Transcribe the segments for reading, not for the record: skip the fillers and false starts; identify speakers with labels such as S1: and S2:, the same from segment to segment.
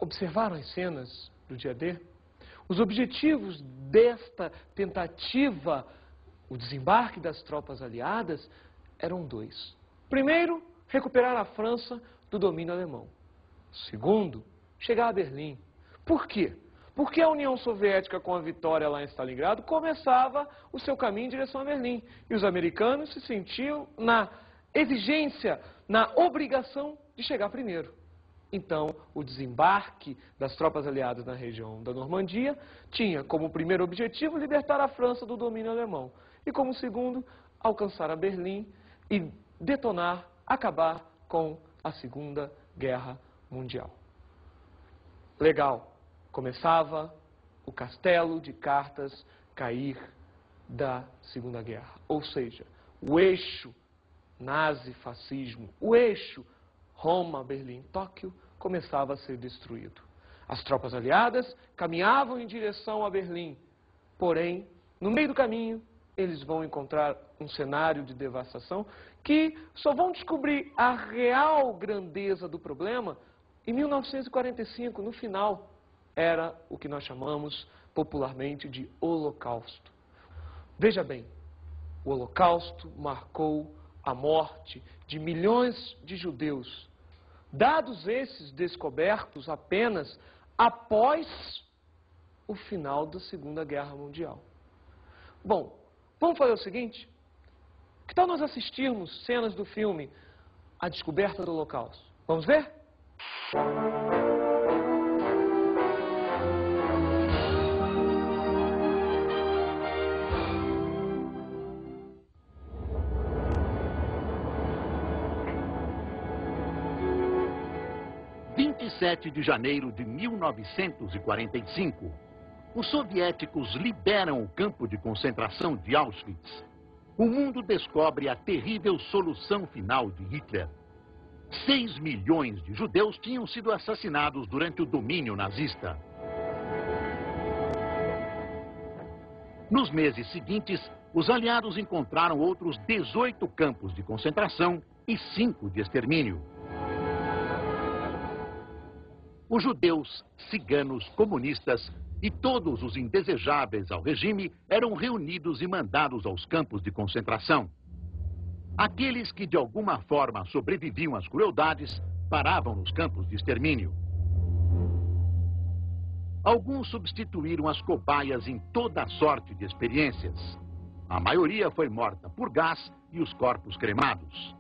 S1: observaram as cenas do dia D? Os objetivos desta tentativa, o desembarque das tropas aliadas, eram dois. Primeiro, recuperar a França do domínio alemão. Segundo, chegar a Berlim. Por quê? Porque a União Soviética, com a vitória lá em Stalingrado, começava o seu caminho em direção a Berlim. E os americanos se sentiam na exigência, na obrigação de chegar primeiro. Então, o desembarque das tropas aliadas na região da Normandia tinha como primeiro objetivo libertar a França do domínio alemão. E como segundo, alcançar a Berlim e detonar, acabar com a Segunda Guerra Mundial. Legal. Começava o castelo de cartas cair da Segunda Guerra. Ou seja, o eixo nazi-fascismo, o eixo Roma, Berlim, Tóquio, começava a ser destruído. As tropas aliadas caminhavam em direção a Berlim. Porém, no meio do caminho, eles vão encontrar um cenário de devastação que só vão descobrir a real grandeza do problema em 1945, no final. Era o que nós chamamos popularmente de Holocausto. Veja bem, o Holocausto marcou a morte de milhões de judeus, dados esses descobertos apenas após o final da Segunda Guerra Mundial. Bom, vamos fazer o seguinte? Que tal nós assistirmos cenas do filme A Descoberta do Holocausto? Vamos ver?
S2: 27 de janeiro de 1945, os soviéticos liberam o campo de concentração de Auschwitz. O mundo descobre a terrível solução final de Hitler. 6 milhões de judeus tinham sido assassinados durante o domínio nazista. Nos meses seguintes, os aliados encontraram outros 18 campos de concentração e 5 de extermínio. Os judeus, ciganos, comunistas e todos os indesejáveis ao regime eram reunidos e mandados aos campos de concentração. Aqueles que de alguma forma sobreviviam às crueldades paravam nos campos de extermínio. Alguns substituíram as cobaias em toda sorte de experiências. A maioria foi morta por gás e os corpos cremados.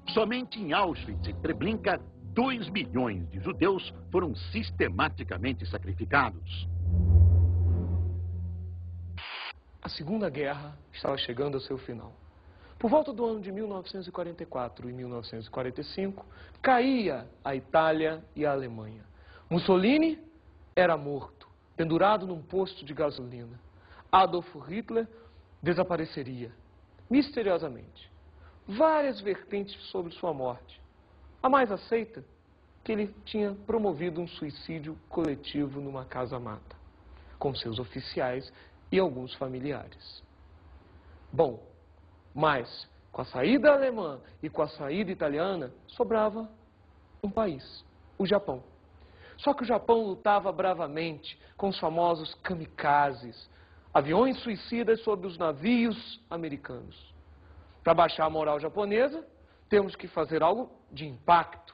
S2: Somente em Auschwitz e Treblinka, 2 milhões de judeus foram sistematicamente sacrificados.
S1: A Segunda Guerra estava chegando ao seu final. Por volta do ano de 1944 e 1945, caía a Itália e a Alemanha. Mussolini era morto, pendurado num posto de gasolina. Adolf Hitler desapareceria, misteriosamente. Várias vertentes sobre sua morte. A mais aceita, que ele tinha promovido um suicídio coletivo numa casa-mata, com seus oficiais e alguns familiares. Bom, mas com a saída alemã e com a saída italiana, sobrava um país, o Japão. Só que o Japão lutava bravamente com os famosos kamikazes, aviões suicidas sobre os navios americanos. Para baixar a moral japonesa, temos que fazer algo de impacto.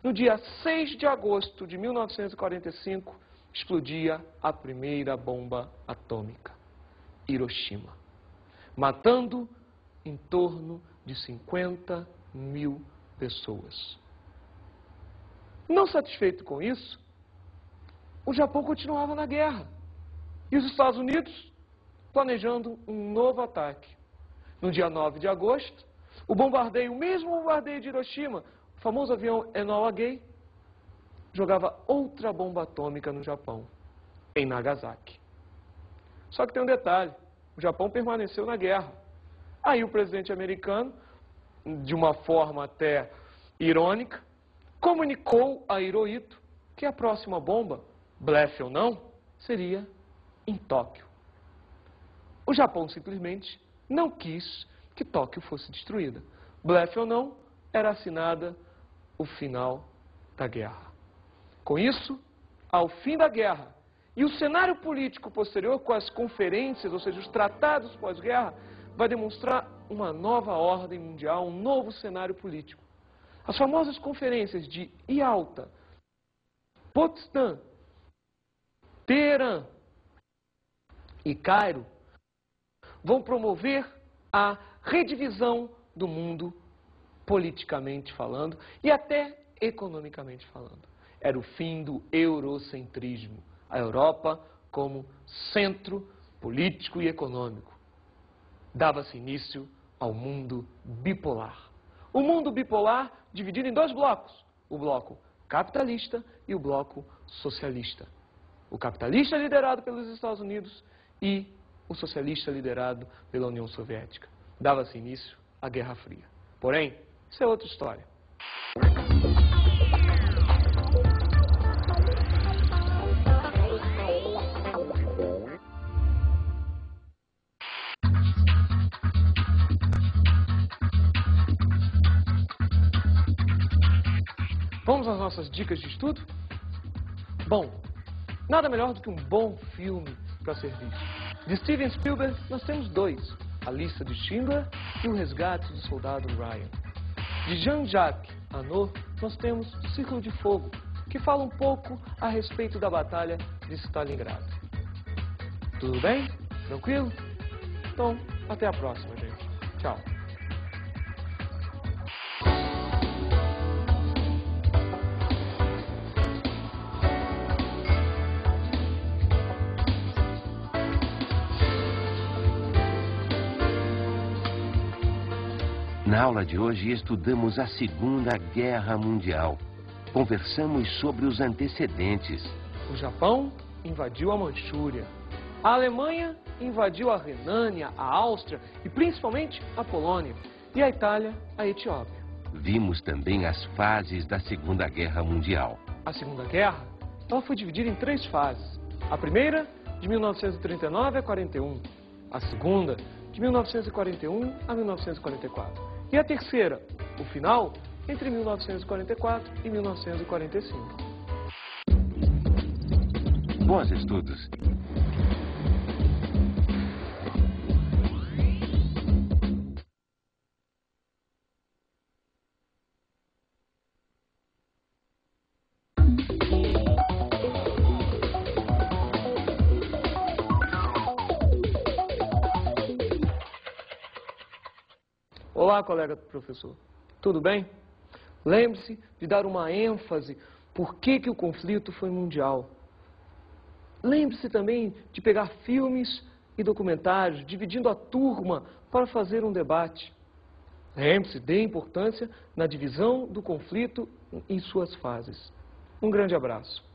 S1: No dia 6 de agosto de 1945, explodia a primeira bomba atômica, Hiroshima, matando em torno de 50 mil pessoas. Não satisfeito com isso, o Japão continuava na guerra e os Estados Unidos planejando um novo ataque. No dia 9 de agosto, o mesmo bombardeio de Hiroshima, o famoso avião Enola Gay, jogava outra bomba atômica no Japão, em Nagasaki. Só que tem um detalhe, o Japão permaneceu na guerra. Aí o presidente americano, de uma forma até irônica, comunicou a Hirohito que a próxima bomba, blefe ou não, seria em Tóquio. O Japão simplesmente não quis que Tóquio fosse destruída. Blefe ou não, era assinada o final da guerra. Com isso, ao fim da guerra e o cenário político posterior com as conferências, ou seja, os tratados pós-guerra, vai demonstrar uma nova ordem mundial, um novo cenário político. As famosas conferências de Ialta, Potsdam, Teherã e Cairo vão promover a redivisão do mundo, politicamente falando e até economicamente falando. Era o fim do eurocentrismo, a Europa como centro político e econômico. Dava-se início ao mundo bipolar. O mundo bipolar dividido em dois blocos, o bloco capitalista e o bloco socialista. O capitalista liderado pelos Estados Unidos e o socialista liderado pela União Soviética. Dava-se início à Guerra Fria. Porém, isso é outra história. Vamos às nossas dicas de estudo? Bom, nada melhor do que um bom filme para ser visto. De Steven Spielberg, nós temos dois, A Lista de Schindler e O Resgate do Soldado Ryan. De Jean-Jacques Annaud, nós temos Círculo de Fogo, que fala um pouco a respeito da Batalha de Stalingrado. Tudo bem? Tranquilo? Então, até a próxima, gente. Tchau.
S3: Na aula de hoje estudamos a Segunda Guerra Mundial. Conversamos sobre os antecedentes.
S1: O Japão invadiu a Manchúria. A Alemanha invadiu a Renânia, a Áustria e principalmente a Polônia. E a Itália, a Etiópia.
S3: Vimos também as fases da Segunda Guerra Mundial.
S1: A Segunda Guerra, ela foi dividida em três fases. A primeira, de 1939 a 41. A segunda, de 1941 a 1944. E a terceira, o final, entre 1944 e 1945.
S3: Bons estudos!
S1: Olá, colega professor. Tudo bem? Lembre-se de dar uma ênfase por que o conflito foi mundial. Lembre-se também de pegar filmes e documentários, dividindo a turma para fazer um debate. Lembre-se, dê importância na divisão do conflito em suas fases. Um grande abraço.